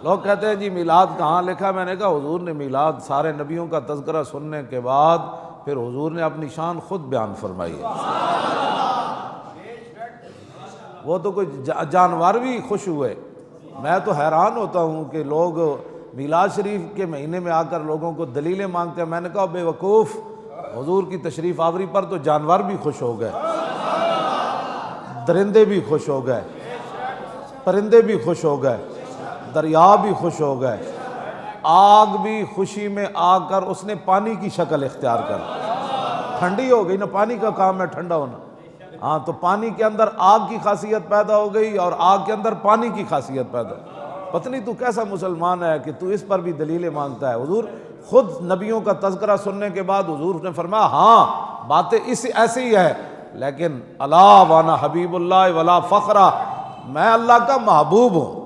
لوگ کہتے ہیں جی میلاد کہاں لکھا؟ میں نے کہا حضور نے میلاد سارے نبیوں کا تذکرہ سننے کے بعد پھر حضور نے اپنی شان خود بیان فرمائی ہے۔ وہ تو کوئی جانور بھی خوش ہوئے۔ میں تو حیران ہوتا ہوں کہ لوگ میلاد شریف کے مہینے میں آ کر لوگوں کو دلیلیں مانگتے ہیں۔ میں نے کہا بے وقوف، حضور کی تشریف آوری پر تو جانور بھی خوش ہو گئے، درندے بھی خوش ہو گئے، پرندے بھی خوش ہو گئے، دریا بھی خوش ہو گئے، آگ بھی خوشی میں آ کر اس نے پانی کی شکل اختیار کر، ٹھنڈی ہو گئی نا، پانی کا کام ہے ٹھنڈا ہونا۔ ہاں تو پانی کے اندر آگ کی خاصیت پیدا ہو گئی اور آگ کے اندر پانی کی خاصیت پیدا۔ پتہ نہیں تو کیسا مسلمان ہے کہ تو اس پر بھی دلیلیں مانگتا ہے۔ حضور خود نبیوں کا تذکرہ سننے کے بعد حضور نے فرمایا ہاں باتیں ایسے ہی ہے، لیکن الا وانا حبیب اللہ ولا فخرا، میں اللہ کا محبوب ہوں۔